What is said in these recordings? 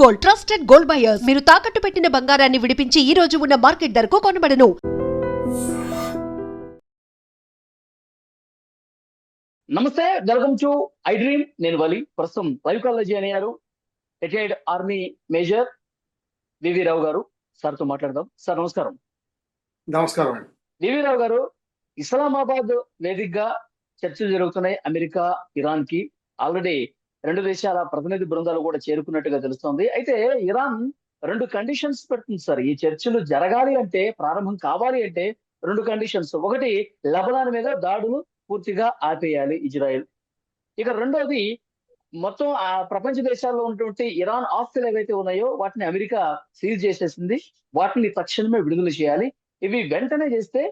Gold, trusted gold buyers. మీరు తాకట్టు పెట్టిన బంగారాన్ని విడిపించి ఈ రోజు ఉన్న మార్కెట్ ధరకు కొనబడను. నమస్తే, వెల్కమ్ టు ఐ డ్రీమ్. నేను వలి. ప్రస్తుతం లైవ్ కాల్లో జాయిన్ అయ్యారు రిటైర్డ్ ఆర్మీ మేజర్ వివి రావు గారు. సార్తో మాట్లాడదాం. సార్ నమస్కారం. నమస్కారం అండి. వివి రావు గారు, ఇస్లామాబాద్ వేదికగా చర్చలు జరుగుతున్నాయి అమెరికా ఇరాన్ కి. ఆల్రెడీ రెండు దేశాల ప్రతినిధి బృందాలు కూడా చేరుకున్నట్టుగా తెలుస్తోంది. అయితే ఇరాన్ రెండు కండిషన్స్ పెడుతుంది సార్. ఈ చర్చలు జరగాలి అంటే, ప్రారంభం కావాలి అంటే రెండు కండిషన్స్. ఒకటి, లెబనాన్ మీద దాడులు పూర్తిగా ఆపేయాలి ఇజ్రాయెల్. ఇక రెండోది, మొత్తం ఆ ప్రపంచ దేశాల్లో ఉన్నటువంటి ఇరాన్ ఆస్తులు ఏవైతే ఉన్నాయో వాటిని అమెరికా సీజ్ చేసేసింది. వాటిని తక్షణమే విడుదల చేయాలి. ఇవి వెంటనే చేస్తే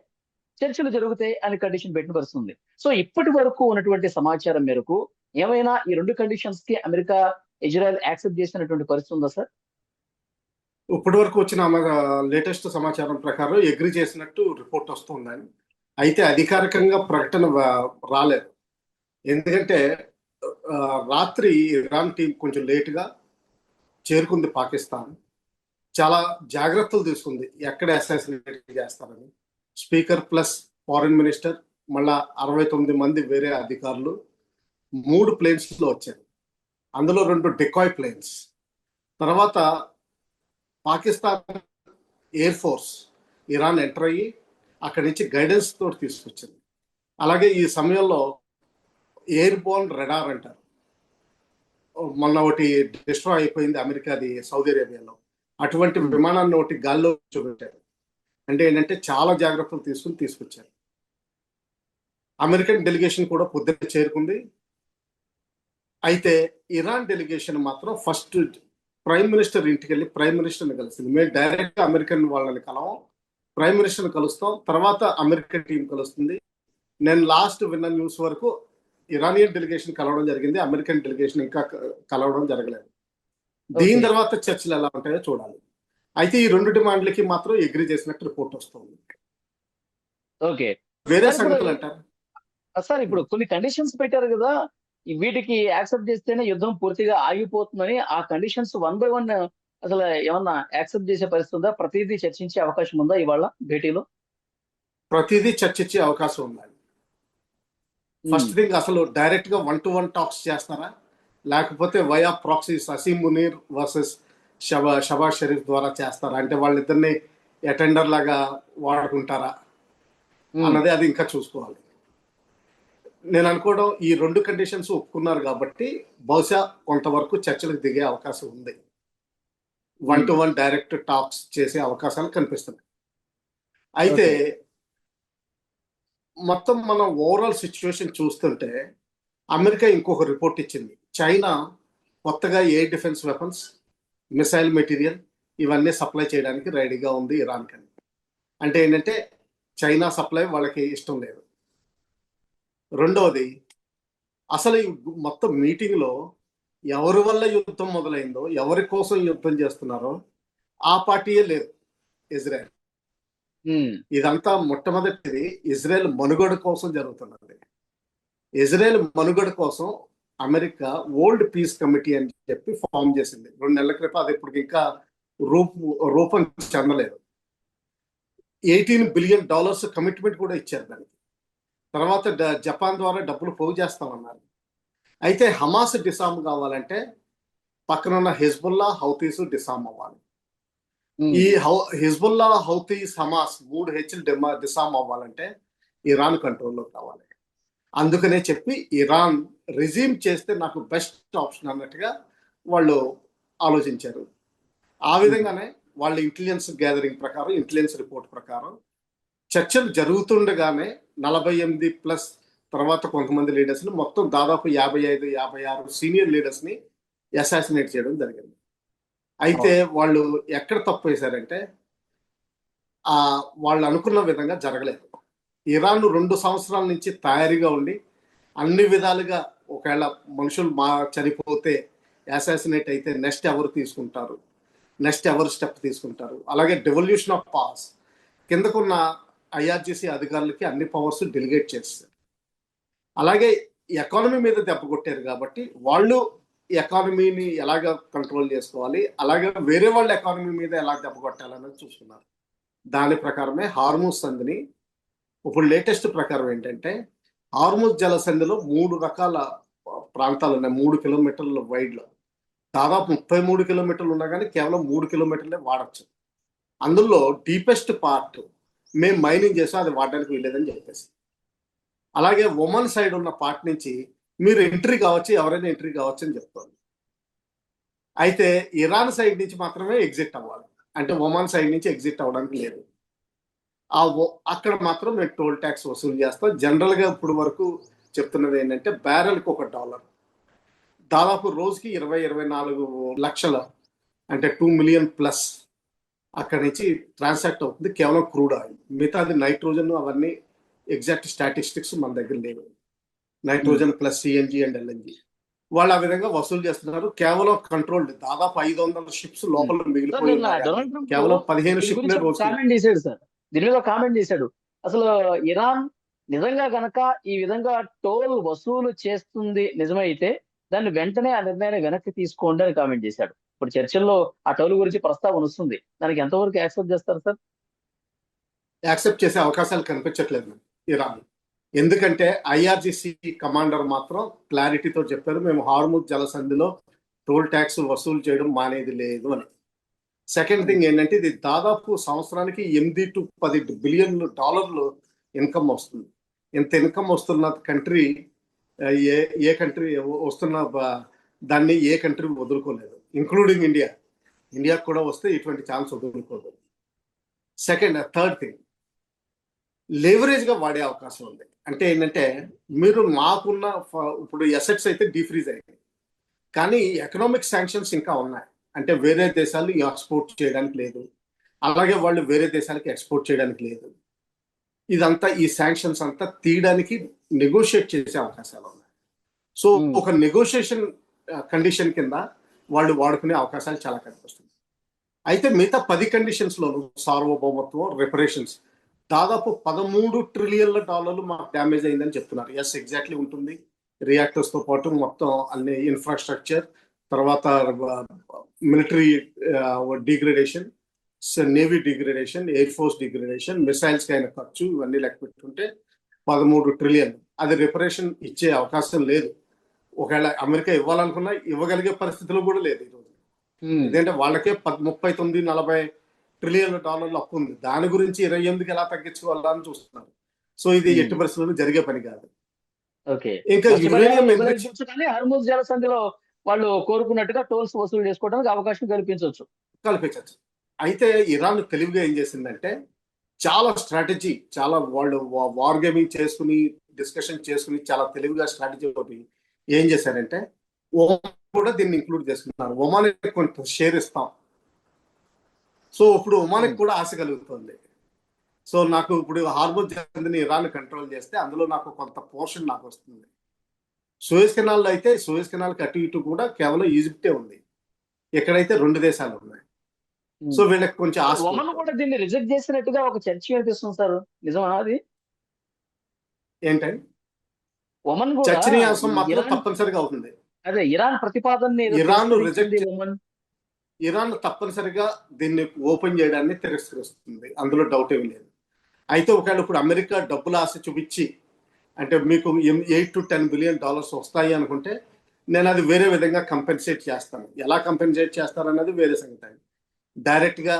చర్చలు జరుగుతాయి అని కండిషన్ పెట్టిన పరిస్థితుంది. సో ఇప్పటి వరకు ఉన్నటువంటి సమాచారం మేరకు ఏమైనా ఈ రెండు కండిషన్స్ కి అమెరికా ఇజ్రాయెల్ యాక్సెప్ట్ చేసినటువంటి పరిస్థితి ఉందా సార్? ఇప్పటి వరకు వచ్చిన లేటెస్ట్ సమాచారం ప్రకారం అగ్రీ చేసినట్టు రిపోర్ట్ వస్తుందని. అయితే అధికారికంగా ప్రకటన రాలేదు. ఎందుకంటే రాత్రి ఇరాన్ టీం కొంచెం లేటుగా చేరుకుంది పాకిస్తాన్. చాలా జాగ్రత్తలు తీసుకుంది ఎక్కడ అసాసినేట్ చేస్తారని. స్పీకర్ ప్లస్ ఫారిన్ మినిస్టర్, మళ్ళా 69 మంది వేరే అధికారులు 3 ప్లేన్స్లో వచ్చారు. అందులో 2 డెకాయ్ ప్లేన్స్. తర్వాత Pakistan air force Iran enter అయ్యి అక్కడి నుంచి గైడెన్స్ తోటి తీసుకొచ్చింది. అలాగే ఈ సమయంలో ఎయిర్ బోర్న్ రెడార్ అంటారు, మొన్న ఒకటి డిస్ట్రాయ్ అయిపోయింది అమెరికాది సౌదీ అరేబియాలో. అటువంటి విమానాన్ని ఒకటి గాల్లో చూపెట్టారు. అంటే ఏంటంటే చాలా జాగ్రత్తలు తీసుకొచ్చారు. అమెరికన్ డెలిగేషన్ కూడా పొద్దున్న చేరుకుంది. అయితే ఇరాన్ డెలిగేషన్ మాత్రం ఫస్ట్ ప్రైమ్ మినిస్టర్ ఇంటికి వెళ్ళి ప్రైమ్ మినిస్టర్ని కలిసింది. మేము డైరెక్ట్గా అమెరికన్ వాళ్ళని కలవం, ప్రైమ్ మినిస్టర్ని కలుస్తాం, తర్వాత అమెరికన్ టీం కలుస్తుంది. నేను లాస్ట్ విన్న న్యూస్ వరకు ఇరానియన్ డెలిగేషన్ కలవడం జరిగింది, అమెరికన్ డెలిగేషన్ ఇంకా కలవడం జరగలేదు. దీని తర్వాత చర్చలు ఎలా ఉంటాయో చూడాలి. అయితే ఈ 2 డిమాండ్లకి మాత్రం అగ్రీ చేసినట్టు రిపోర్ట్ వస్తుంది. ఓకే, వేరే సంగతులు అంటారు సార్. ఇప్పుడు కొన్ని కండిషన్స్ పెట్టారు కదా, వీటికి యాక్సెప్ట్ చేస్తేనే యుద్ధం పూర్తిగా ఆగిపోతుందని. ఆ కండిషన్స్ 1 by 1 అసలు ఏమన్నా యాక్సెప్ట్ చేసే పరిస్థితి ఉందా? ప్రతిదీ చర్చించే అవకాశం ఉందా ఇవాళ భేటీలో? ప్రతిదీ చర్చించే అవకాశం ఉందండి. ఫస్ట్ థింగ్, అసలు డైరెక్ట్ గా 1-to-1 టాక్స్ చేస్తారా, లేకపోతే via proxies Asim Munir versus Shahbaz Sharif ద్వారా చేస్తారా, అంటే వాళ్ళిద్దరిని అటెండర్ లాగా వాడుకుంటారా అన్నది అది ఇంకా చూసుకోవాలి. నేను అనుకోవడం ఈ 2 కండిషన్స్ ఒప్పుకున్నారు కాబట్టి బహుశా కొంతవరకు చర్చలకు దిగే అవకాశం ఉంది. 1-to-1 డైరెక్ట్ టాక్స్ చేసే అవకాశాలు కనిపిస్తున్నాయి. అయితే మొత్తం మనం ఓవరాల్ సిచ్యువేషన్ చూస్తుంటే అమెరికా ఇంకొక రిపోర్ట్ ఇచ్చింది. చైనా కొత్తగా air defence weapons, missile material ఇవన్నీ సప్లై చేయడానికి రెడీగా ఉంది ఇరాన్కి. అంటే ఏంటంటే చైనా సప్లై వాళ్ళకి ఇష్టం లేదు. రెండవది, అసలు ఈ మొత్తం మీటింగ్లో ఎవరి వల్ల యుద్ధం మొదలైందో, ఎవరి కోసం యుద్ధం చేస్తున్నారో ఆ పార్టీయే లేదు ఇజ్రాయెల్. ఇదంతా మొట్టమొదటిది ఇజ్రాయెల్ మనుగడ కోసం జరుగుతున్నది. ఇజ్రాయెల్ మనుగడ కోసం అమెరికా ఓల్డ్ పీస్ కమిటీ అని చెప్పి ఫామ్ చేసింది 2 నెలల క్రితం. అది ఇప్పుడు ఇంకా రూపం చెందలేదు. $18 బిలియన్ కమిట్మెంట్ కూడా ఇచ్చారు దానికి. తర్వాత జపాన్ ద్వారా డబ్బులు పోగు చేస్తామన్నారు. అయితే హమాస్ డిసామ్ కావాలంటే పక్కన ఉన్న హెజ్బుల్లా, హౌతీస్ డిసామ్ అవ్వాలి. ఈ హిజ్బుల్లా, హౌతీస్, హమాస్ 3 హెచ్లు డిసామ్ అవ్వాలంటే ఇరాన్ కంట్రోల్లో కావాలి. అందుకనే చెప్పి ఇరాన్ రిజీమ్ చేస్తే నాకు బెస్ట్ ఆప్షన్ అన్నట్టుగా వాళ్ళు ఆలోచించారు. ఆ విధంగానే వాళ్ళ ఇంటెలిజెన్స్ గ్యాదరింగ్ ప్రకారం, ఇంటెలిజెన్స్ రిపోర్ట్ ప్రకారం చర్చలు జరుగుతుండగానే 48+ తర్వాత కొంతమంది లీడర్స్ని, మొత్తం దాదాపు 55-56 సీనియర్ లీడర్స్ని అసాసినేట్ చేయడం జరిగింది. అయితే వాళ్ళు ఎక్కడ తప్పు వేశారంటే వాళ్ళు అనుకున్న విధంగా జరగలేదు. ఇరాన్ 2 సంవత్సరాల నుంచి తయారీగా ఉండి అన్ని విధాలుగా ఒకవేళ మనుషులు చనిపోతే, అసాసినేట్ అయితే నెక్స్ట్ ఎవరు తీసుకుంటారు, నెక్స్ట్ ఎవరు స్టెప్ తీసుకుంటారు, అలాగే డెవల్యూషన్ ఆఫ్ పవర్స్ కిందకున్న ఐఆర్జీసీ అధికారులకి అన్ని పవర్స్ డెలిగేట్ చేస్తారు. అలాగే ఎకానమీ మీద దెబ్బ కొట్టారు కాబట్టి వాళ్ళు ఎకానమీని ఎలాగ కంట్రోల్ చేసుకోవాలి, అలాగే వేరే వాళ్ళ ఎకానమీ మీద ఎలా దెబ్బ కొట్టాలన్నది చూస్తున్నారు. దాని ప్రకారమే హార్మూజ్ సంధిని ఇప్పుడు లేటెస్ట్ ప్రకారం ఏంటంటే హార్మూజ్ జలసంధిలో 3 రకాల ప్రాంతాలు ఉన్నాయి. 3 కిలోమీటర్ల వైడ్లో దాదాపు 33 కిలోమీటర్లు ఉన్నా కానీ కేవలం 3 కిలోమీటర్లే వాడచ్చు. అందులో డీపెస్ట్ పార్ట్ మేము మైనింగ్ చేసాం, అది వాడడానికి వీలేదని చెప్పేసి. అలాగే ఒమన్ సైడ్ ఉన్న పార్ట్ నుంచి మీరు ఎంట్రీ కావచ్చు, ఎవరైనా ఎంట్రీ కావచ్చు అని చెప్తారు. అయితే ఇరాన్ సైడ్ నుంచి మాత్రమే ఎగ్జిట్ అవ్వాలి, అంటే ఒమన్ సైడ్ నుంచి ఎగ్జిట్ అవ్వడానికి లేదు. అక్కడ మాత్రం మేము టోల్ ట్యాక్స్ వసూలు చేస్తాం. జనరల్గా ఇప్పుడు వరకు చెప్తున్నది ఏంటంటే బ్యారెల్కి $1, దాదాపు రోజుకి 20-24 లక్షల, అంటే 2 మిలియన్ ప్లస్ అక్కడి నుంచి ట్రాన్సాక్ట్ అవుతుంది కేవలం క్రూడ్ ఆయిల్. మిగతాది నైట్రోజన్ అవన్నీ ఎగ్జాక్ట్ స్టాటిస్టిక్స్ మన దగ్గర లేవు. Nitrogen plus CNG and LNG వాళ్ళు ఆ విధంగా వసూలు చేస్తున్నారు. కేవలం కంట్రోల్డ్ దాదాపు 500 షిప్స్ లోపల మిగిలిపోయి కేవలం 15 షిప్లే రోజు కామెంట్ చేశాడు సార్, దీని మీద కామెంట్ చేశాడు. అసలు ఇరాన్ నిజంగా గనక ఈ విధంగా టోల్ వసూలు చేస్తుంది నిజమైతే దాన్ని వెంటనే ఆ నిర్ణయాన్ని వెనక్కి తీసుకోండి అని కామెంట్ చేశాడు. ఇప్పుడు చర్చల్లో ఆ టోల్ గురించి ప్రస్తావన వస్తుంది, దానికి ఎంతవరకు యాక్సెప్ట్ చేస్తారు సార్? యాక్సెప్ట్ చేసే అవకాశాలు కనిపించట్లేదు ఇరాన్. ఎందుకంటే ఐఆర్జిసి కమాండర్ మాత్రం క్లారిటీతో చెప్పారు, మేము హార్ముజ్ జలసంధిలో టోల్ ట్యాక్స్ వసూలు చేయడం మానేది లేదు అని. సెకండ్ థింగ్ ఏంటంటే ఇది దాదాపు సంవత్సరానికి $8-10 బిలియన్ ఇన్కమ్ వస్తుంది. ఇంత ఇన్కమ్ వస్తున్న కంట్రీ ఏ కంట్రీ వస్తున్న దాన్ని ఏ కంట్రీ వదులుకోలేదు, ఇంక్లూడింగ్ ఇండియా. ఇండియాకు కూడా వస్తే ఇటువంటి ఛాన్స్ వదులుకోదు. థర్డ్ థింగ్ లేవరేజ్గా వాడే అవకాశం ఉంది. అంటే ఏంటంటే మీరు మాకున్న ఇప్పుడు ఎసెట్స్ అయితే డీఫ్రీజ్ అయ్యాయి, కానీ ఎకనామిక్ శాంక్షన్స్ ఇంకా ఉన్నాయి. అంటే వేరే దేశాలు ఎక్స్పోర్ట్ చేయడానికి లేదు, అలాగే వాళ్ళు వేరే దేశాలకి ఎక్స్పోర్ట్ చేయడానికి లేదు. ఇదంతా ఈ శాంక్షన్స్ అంతా తీయడానికి నెగోషియేట్ చేసే అవకాశాలు ఉన్నాయి. సో ఒక నెగోషియేషన్ కండిషన్ కింద వాళ్ళు వాడుకునే అవకాశాలు చాలా కనిపిస్తుంది. అయితే మిగతా 10 కండిషన్స్లోనూ సార్వభౌమత్వం, రిపరేషన్స్ దాదాపు $13 ట్రిలియన్ల మాకు డ్యామేజ్ అయిందని చెప్తున్నారు. ఎస్, ఎగ్జాక్ట్లీ ఉంటుంది. రియాక్టర్స్తో పాటు మొత్తం అన్ని ఇన్ఫ్రాస్ట్రక్చర్, తర్వాత military degradation, navy degradation, air force degradation, మిసైల్స్కి అయిన ఖర్చు, ఇవన్నీ లెక్క పెట్టుకుంటే 13 ట్రిలియన్. అది రిపరేషన్ ఇచ్చే అవకాశం లేదు. ఒకవేళ అమెరికా ఇవ్వాలనుకున్నా ఇవ్వగలిగే పరిస్థితులు కూడా లేదు ఈరోజు. ఎందుకంటే వాళ్ళకే 39-40 ట్రిలియన్ల అప్పు ఉంది. దాని గురించి 28కి ఎలా తగ్గించుకోవాలని చూస్తున్నారు. సో ఇది ఎట్టి పరిస్థితుల్లో జరిగే పని కాదు. ఇంకా యురేనియం హార్ముజ్ జలసంధిలో వాళ్ళు కోరుకున్నట్టుగా టోల్స్ వసూలు చేసుకోవడానికి అవకాశం కల్పించవచ్చు. అయితే ఇరాన్ తెలివిగా ఏం చేసిందంటే చాలా స్ట్రాటజీ, చాలా వాళ్ళు వార్ గేమింగ్ చేసుకుని డిస్కషన్ చేసుకుని చాలా తెలివిగా స్ట్రాటజీ ఒకటి ఏం చేశారంటే ఒమాన్ కూడా దీన్ని ఇంక్లూడ్ చేసుకున్నారు. ఒమాన్ కొంత షేర్ ఇస్తాం. సో ఇప్పుడు ఒమాన్కి కూడా ఆశ కలుగుతుంది. సో నాకు ఇప్పుడు హార్ముజ్ జలసంధిని ఇరాన్ కంట్రోల్ చేస్తే అందులో నాకు కొంత పోర్షన్ నాకు వస్తుంది. సూయజ్ కెనాల్లో అయితే సూయజ్ కెనాల్కి అటు ఇటు కూడా కేవలం ఈజిప్టే ఉంది, ఎక్కడైతే 2 దేశాలు ఉన్నాయి. సో వీళ్ళకి కొంచెం ఆశ. ఒమన్ కూడా దీన్ని రిజెక్ట్ చేసినట్టుగా ఒక చర్చ కనిపిస్తుంది సార్, నిజమా అది? ఏంటంటే ఒమన్ చర్చనీయాంశం మాత్రం తప్పనిసరిగా అవుతుంది. అదే ఇరాన్ ప్రతిపాదన ఇరాన్ తప్పనిసరిగా దీన్ని ఓపెన్ చేయడాన్ని తిరస్కరిస్తుంది, అందులో డౌట్ ఏమీ లేదు. అయితే ఒకవేళ ఇప్పుడు అమెరికా డబ్బుల ఆశ చూపించి అంటే మీకు $8-10 బిలియన్ వస్తాయి అనుకుంటే నేను అది వేరే విధంగా కంపెన్సేట్ చేస్తాను. ఎలా కంపెన్సేట్ చేస్తానన్నది వేరే సంగతి. డైరెక్ట్గా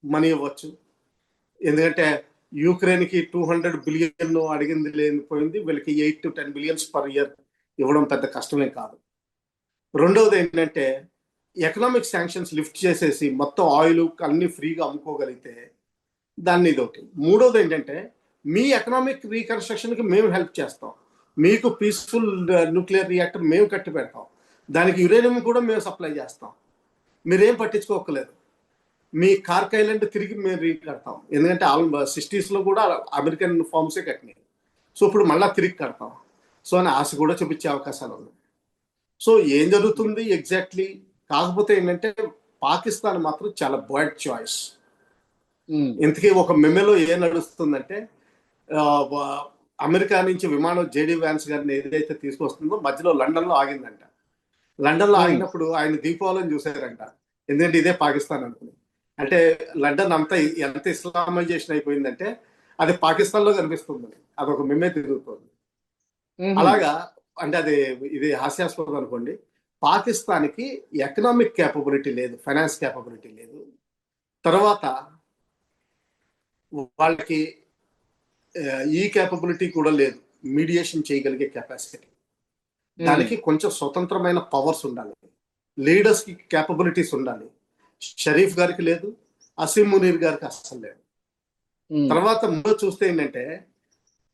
మనీ ఇవ్వచ్చు, ఎందుకంటే యూక్రెయిన్కి 200 బిలియన్ అడిగింది లేనిపోయింది, వీళ్ళకి 8-10 బిలియన్స్ పర్ ఇయర్ ఇవ్వడం పెద్ద కష్టమే కాదు. రెండవది ఏంటంటే ఎకనామిక్ శాంక్షన్స్ లిఫ్ట్ చేసేసి మొత్తం ఆయిల్ అన్ని ఫ్రీగా అమ్ముకోగలిగితే దాన్ని ఇదొకటి. మూడవది ఏంటంటే మీ ఎకనామిక్ రీకన్స్ట్రక్షన్కి మేము హెల్ప్ చేస్తాం, మీకు పీస్ఫుల్ న్యూక్లియర్ రియాక్టర్ మేము కట్టి పెడతాం, దానికి యురేనియం కూడా మేము సప్లై చేస్తాం, మీరేం పట్టించుకోకలేదు. మీ కార్క్ ఐలాండ్ తిరిగి మేము రీకడతాం, ఎందుకంటే 60s కూడా అమెరికన్ ఫార్మ్సే కట్టినాయి. సో ఇప్పుడు మళ్ళీ తిరిగి కడతాం. సో అని ఆశ కూడా చూపించే అవకాశాలు ఉన్నాయి. సో ఏం జరుగుతుంది ఎగ్జాక్ట్లీ, కాకపోతే ఏంటంటే పాకిస్తాన్ మాత్రం చాలా బ్యాడ్ చాయిస్. ఇంతకీ ఒక మెమోలో ఏం నడుస్తుందంటే అమెరికా నుంచి విమానం జేడీ వ్యాన్స్ గారిని ఏదైతే తీసుకొస్తుందో మధ్యలో లండన్లో ఆగిందంట. లండన్ లో ఆగినప్పుడు ఆయన దీపావళిని చూశారంట, ఎందుకంటే ఇదే పాకిస్తాన్ అనుకుని. అంటే లండన్ అంతా ఎంత ఇస్లామైజేషన్ అయిపోయిందంటే అది పాకిస్తాన్ లో కనిపిస్తుంది, అదొక మేమే తిరుగుతుంది. అలాగా అంటే అది ఇది హాస్యాస్పదం అనుకోండి. పాకిస్తాన్ కి ఎకనామిక్ క్యాపబిలిటీ లేదు, ఫైనాన్స్ క్యాపబిలిటీ లేదు. తర్వాత వాళ్ళకి ఈ క్యాపబిలిటీ కూడా లేదు, మీడియేషన్ చేయగలిగే కెపాసిటీ. దానికి కొంచెం స్వతంత్రమైన పవర్స్ ఉండాలి, లీడర్స్ కి క్యాపబిలిటీస్ ఉండాలి. షరీఫ్ గారికి లేదు, అసీం మునీర్ గారికి అస్సలు లేదు. తర్వాత ముందు చూస్తే ఏంటంటే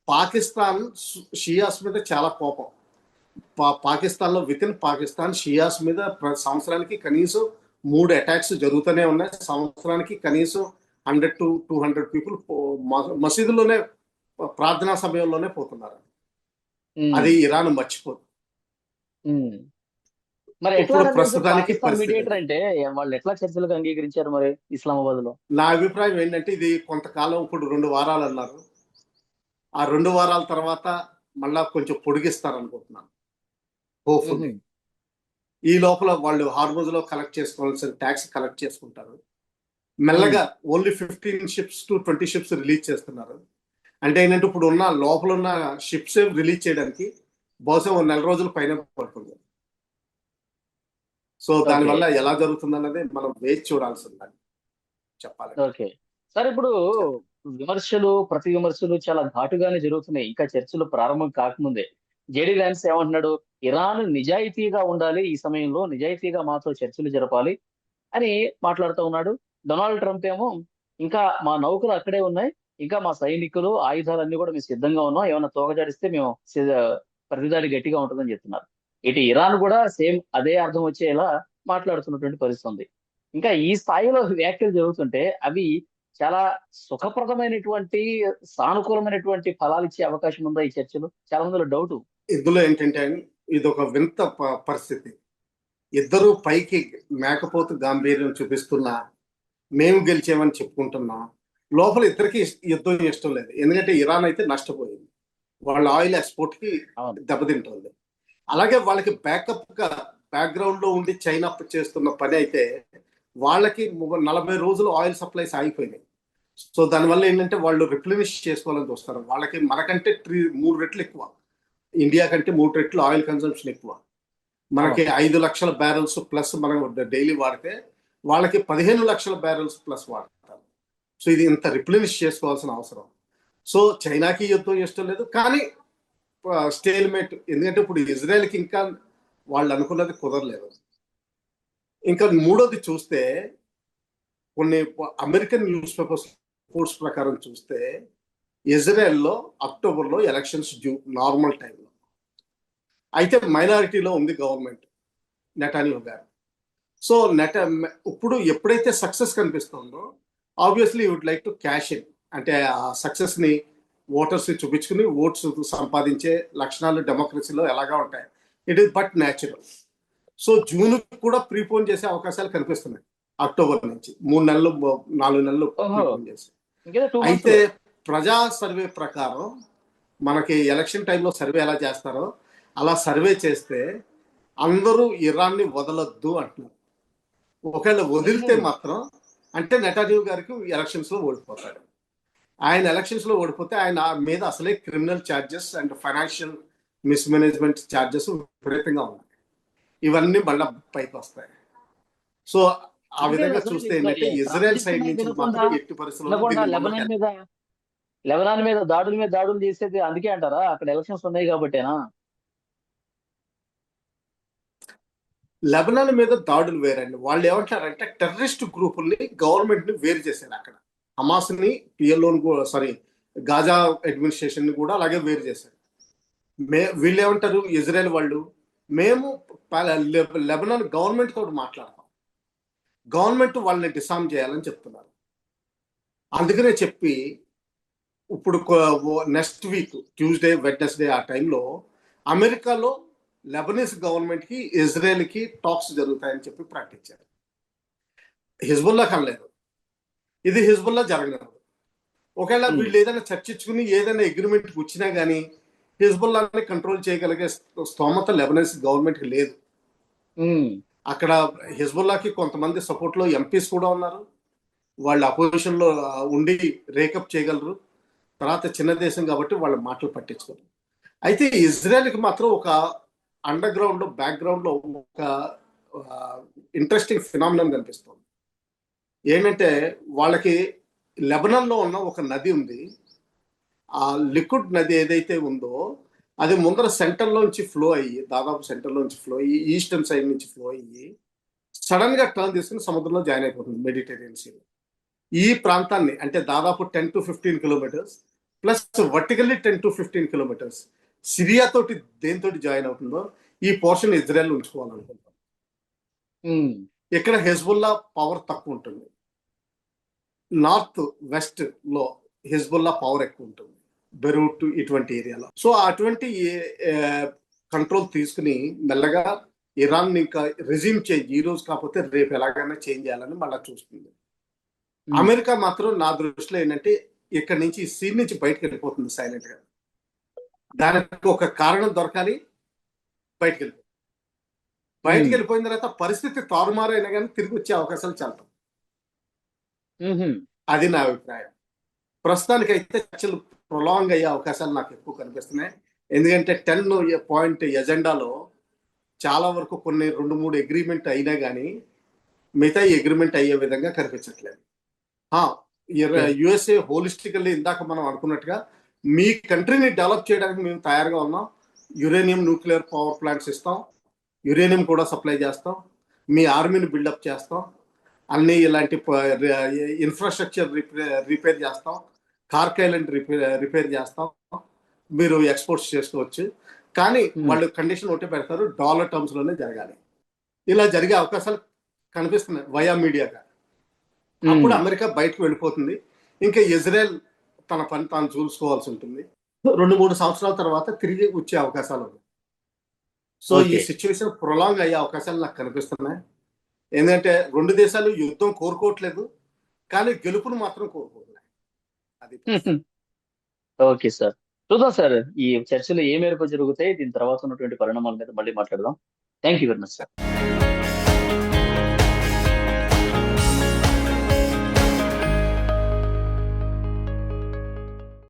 పాకిస్తాన్ షియాస్ మీద చాలా కోపం. పాకిస్తాన్ లో విత్ ఇన్ పాకిస్తాన్ షియాస్ మీద సంవత్సరానికి కనీసం 3 అటాక్స్ జరుగుతూనే ఉన్నాయి. సంవత్సరానికి కనీసం 100 to 200 పీపుల్ మసీదులోనే ప్రార్థనా సమయంలోనే పోతున్నారు. అది ఇరాన్ మర్చిపోదు. మరి ఇప్పుడు ప్రస్తుతానికి మీడియేటర్ అంటే వాళ్ళు ఎట్లా చర్చలకు అంగీకరించారు మరి ఇస్లామాబాద్ లో? నా అభిప్రాయం ఏంటంటే ఇది కొంతకాలం, ఇప్పుడు 2 వారాలు అన్నారు, ఆ 2 వారాల తర్వాత మళ్ళా కొంచెం పొడిగిస్తారు అనుకుంటున్నాను, హోప్ఫుల్లీ. ఈ లోపల వాళ్ళు హార్మోజ్ లో కలెక్ట్ చేసుకోవాల్సిన ట్యాక్స్ కలెక్ట్ చేసుకుంటారు. మెల్లగా only 15 ships to 20 ships release చేస్తున్నారు. అంటే ఏంటంటే ఇప్పుడు ఉన్న లోపల ఉన్న షిప్స్ రిలీజ్ చేయడానికి బహుశా 1 నెల రోజుల పైన పడుతుంది. సో దానివల్ల ఎలా జరుగుతుంది అన్నది మనం వేచి చూడాల్సి ఉందని చెప్పాలి. ఓకే సార్, ఇప్పుడు విమర్శలు ప్రతి విమర్శలు చాలా ఘాటుగానే జరుగుతున్నాయి. ఇంకా చర్చలు ప్రారంభం కాకముందే జేడీ వ్యాన్స్ ఏమంటున్నాడు, ఇరాన్ నిజాయితీగా ఉండాలి, ఈ సమయంలో నిజాయితీగా మాతో చర్చలు జరపాలి అని మాట్లాడుతూ ఉన్నాడు. డొనాల్డ్ ట్రంప్ ఏమో ఇంకా మా నౌకలు అక్కడే ఉన్నాయి, ఇంకా మా సైనికులు ఆయుధాలన్నీ కూడా మేము సిద్ధంగా ఉన్నాం, ఏమైనా తోకజాడిస్తే మేము ప్రతిదాడి గట్టిగా ఉంటుందని చెప్తున్నారు. ఇటు ఇరాన్ కూడా సేమ్ అదే అర్థం వచ్చేలా మాట్లాడుతున్నటువంటి పరిస్థితి ఉంది. ఇంకా ఈ స్థాయిలో వ్యాఖ్యలు జరుగుతుంటే అవి చాలా సుఖప్రదమైనటువంటి సానుకూలమైనటువంటి ఫలాలు ఇచ్చే అవకాశం ఉందా ఈ చర్చలు? చాలా మందిలో డౌట్. ఇందులో ఏంటంటే ఇది ఒక వింత పరిస్థితి. ఇద్దరు పైకి మేకపోతు గాంభీర్యం చూపిస్తున్నా, మేము గెలిచామని చెప్పుకుంటున్నా, లోపల ఇద్దరికి యుద్ధం ఇష్టం లేదు. ఎందుకంటే ఇరాన్ అయితే నష్టపోయింది, వాళ్ళ ఆయిల్ ఎక్స్పోర్ట్ కి దెబ్బతింటుంది. అలాగే వాళ్ళకి బ్యాకప్ గా బ్యాక్గ్రౌండ్ లో ఉండి చైనా చేస్తున్న పని అయితే వాళ్ళకి 40 రోజులు ఆయిల్ సప్లైస్ ఆగిపోయినాయి. సో దానివల్ల ఏంటంటే వాళ్ళు రిప్లెనిష్ చేసుకోవాలని చూస్తారు. వాళ్ళకి మనకంటే 3 రెట్లు ఎక్కువ, ఇండియా కంటే 3 రెట్లు ఆయిల్ కన్సంప్షన్ ఎక్కువ. మనకి 5 లక్షల బ్యారెల్స్ ప్లస్ మనం డైలీ వాడితే వాళ్ళకి 15 లక్షల బ్యారెల్స్ ప్లస్ వాడతారు. సో ఇది ఇంత రిప్లెనిష్ చేసుకోవాల్సిన అవసరం. సో చైనాకి యుద్ధం ఇష్టం లేదు, కానీ స్టేల్మేట్. ఎందుకంటే ఇప్పుడు ఇజ్రాయెల్కి ఇంకా వాళ్ళు అనుకున్నది కుదరలేదు. ఇంకా మూడోది చూస్తే కొన్ని అమెరికన్ న్యూస్ పేపర్స్ రిపోర్ట్స్ ప్రకారం చూస్తే ఇజ్రాయెల్లో అక్టోబర్లో ఎలక్షన్స్ డ్యూ, నార్మల్ టైంలో. అయితే మైనారిటీలో ఉంది గవర్నమెంట్, నెటాన్యాహు గారు. సో ఇప్పుడు ఎప్పుడైతే సక్సెస్ కనిపిస్తుందో obviously would like to cash in, అంటే ఆ సక్సెస్ ని ఓటర్స్ చూపించుకుని ఓట్స్ సంపాదించే లక్షణాలు డెమోక్రసీలో ఎలాగా ఉంటాయి. It is but natural. So June కూడా ప్రీపోన్ చేసే అవకాశాలు కనిపిస్తున్నాయి, అక్టోబర్ నుంచి 3 నెలలు 4 నెలలు ప్రీపోన్ చేసి. అయితే ప్రజా సర్వే ప్రకారం మనకి ఎలక్షన్ టైంలో సర్వే ఎలా చేస్తారో అలా సర్వే చేస్తే అందరూ ఇరాన్ని వదలొద్దు అంటున్నారు. ఒకవేళ వదిలితే మాత్రం అంటే నెటాన్యాహు గారికి ఎలక్షన్స్ లో ఓడిపోతాడు. ఆయన ఎలక్షన్స్ లో ఓడిపోతే ఆయన మీద అసలే criminal charges and financial mismanagement charges విపరీతంగా ఉన్నాయి. ఇవన్నీ మళ్ళీ పైకి వస్తాయి. సో ఆ విధంగా చూస్తే ఏంటంటే ఇజ్రాయెల్ సైడ్ నుంచి మాత్రం ఎట్టి పరిస్థితుల్లో లెబనాన్ మీద దాడులు చేసేది అందుకే అంటారా, అక్కడ ఎలక్షన్స్ ఉన్నాయి కాబట్టేనా? లెబనాన్ మీద దాడులు వేరండి. వాళ్ళు ఏమంటారంటే టెర్రరిస్ట్ గ్రూపుల్ని గవర్నమెంట్ ని వేరు చేశారు. అక్కడ హమాస్ ని, గాజా అడ్మినిస్ట్రేషన్ ని కూడా అలాగే వేరు చేశారు. వీళ్ళు ఏమంటారు ఇజ్రాయెల్ వాళ్ళు, మేము లెబనాన్ గవర్నమెంట్ తోటి మాట్లాడతాం, గవర్నమెంట్ వాళ్ళని డిసామ్ చేయాలని చెప్తున్నారు. అందుకనే చెప్పి ఇప్పుడు నెక్స్ట్ వీక్ ట్యూస్డే వెడ్నెస్డే ఆ టైంలో అమెరికాలో లెబనీస్ గవర్నమెంట్ కి ఇజ్రాయెల్ కి టాక్స్ జరుగుతాయని చెప్పి ప్రకటించారు. హిజ్బుల్లా కనలేదు, ఇది హిజ్బుల్లా జరగలేదు. ఒకవేళ వీళ్ళు ఏదైనా చర్చించుకుని ఏదైనా అగ్రిమెంట్కి వచ్చినా కానీ హిజ్బుల్లాని కంట్రోల్ చేయగలిగే స్తోమత లెబనీస్ గవర్నమెంట్కి లేదు. ఉమ్, అక్కడ హిజ్బుల్లాకి కొంతమంది సపోర్ట్ లో ఎంపీస్ కూడా ఉన్నారు. వాళ్ళు అపోజిషన్ లో ఉండి రేకప్ చేయగలరు. తర్వాత చిన్న దేశం కాబట్టి వాళ్ళ మాటలు పట్టించుకోరు. అయితే ఇజ్రాయెల్కి మాత్రం ఒక అండర్ గ్రౌండ్ బ్యాక్గ్రౌండ్ లో ఒక ఇంట్రెస్టింగ్ ఫినామినన్ కనిపిస్తుంది. ఏంటంటే వాళ్ళకి లెబనాన్ లో ఉన్న ఒక నది ఉంది. ఆ లిక్విడ్ నది ఏదైతే ఉందో అది ముందర సెంటర్ లోంచి ఫ్లో అయ్యి, దాదాపు సెంటర్ లోంచి ఫ్లో అయ్యి ఈస్టర్న్ సైడ్ నుంచి ఫ్లో అయ్యి సడన్ గా టర్న్ తీసుకుని సముద్రంలో జాయిన్ అయిపోతుంది మెడిటరేనియన్ సీ. ఈ ప్రాంతాన్ని అంటే దాదాపు 10 to 15 kilometres plus vertically 10 to 15 kilometres Syria తోటి దేనితోటి జాయిన్ అవుతుందో ఈ పోర్షన్ ఇజ్రాయెల్ ఉంచుకోవాలనుకుంటాం. ఉమ్, ఇక్కడ హెజ్బుల్లా పవర్ తక్కువ ఉంటుంది. నార్త్ వెస్ట్ లో హెజ్బుల్లా పవర్ ఎక్కువ ఉంటుంది, బెరూట్ ఇటువంటి ఏరియాలో. సో అటువంటి కంట్రోల్ తీసుకుని మెల్లగా ఇరాన్ ఇంకా రెజ్యూమ్ చేంజ్ ఈ రోజు కాకపోతే రేపు ఎలాగైనా చేంజ్ చేయాలని మళ్ళీ చూస్తుంది. అమెరికా మాత్రం నా దృష్టిలో ఏంటంటే ఇక్కడ నుంచి సీన్ నుంచి బయటకు వెళ్ళిపోతుంది సైలెంట్ గా. దానికి ఒక కారణం దొరకాలి, బయటకు వెళ్ళిపోతుంది. బయటకు వెళ్ళిపోయిన తర్వాత పరిస్థితి తారుమారు అయినా కానీ తిరిగి వచ్చే అవకాశాలు చాలా తక్కువ. ఉహుం, అది నా అభిప్రాయం. ప్రస్తుతానికి అయితే చర్చలు ప్రొలాంగ్ అయ్యే అవకాశాలు నాకు ఎక్కువ కనిపిస్తున్నాయి. ఎందుకంటే 10 పాయింట్ ఎజెండాలో చాలా వరకు కొన్ని 2-3 అగ్రిమెంట్ అయినా కానీ మిగతా అగ్రిమెంట్ అయ్యే విధంగా కనిపించట్లేదు. యుఎస్ఏ హోలిస్టికల్లీ ఇందాక మనం అనుకున్నట్టుగా మీ కంట్రీని డెవలప్ చేయడానికి మేము తయారుగా ఉన్నాం, యురేనియం న్యూక్లియర్ పవర్ ప్లాంట్స్ ఇస్తాం, యురేనియం కూడా సప్లై చేస్తాం, మీ ఆర్మీని బిల్డప్ చేస్తాం, అన్ని ఇలాంటి ఇన్ఫ్రాస్ట్రక్చర్ రిపేర్ చేస్తాం, కార్క్ ఐలాండ్ రిపేర్ చేస్తాం, మీరు ఎక్స్పోర్ట్స్ చేసుకోవచ్చు. కానీ వాళ్ళు కండిషన్ ఒకటే పెడతారు, డాలర్ టర్మ్స్ లోనే జరగాలి. ఇలా జరిగే అవకాశాలు కనిపిస్తున్నాయి వయా మీడియాగా. అప్పుడు అమెరికా బయటకు వెళ్ళిపోతుంది, ఇంకా ఇజ్రాయెల్ తన పని తాను చూసుకోవాల్సి ఉంటుంది. 2-3 సంవత్సరాల తర్వాత తిరిగి వచ్చే అవకాశాలు ఉన్నాయి. సో ఈ సిచ్యువేషన్ ప్రొలాంగ్ అయ్యే అవకాశాలు నాకు కనిపిస్తున్నాయి. ఎందుకంటే 2 దేశాలు యుద్ధం కోరుకోవట్లేదు, కానీ గెలుపును మాత్రం కోరుకుంటున్నాయి. అది ఓకే సార్, చూద్దాం సార్ ఈ చర్చలు ఏ మేరకు జరుగుతాయి, దీని తర్వాత ఉన్నటువంటి పరిణామాల మీద మళ్ళీ మాట్లాడదాం. Thank you very much sir.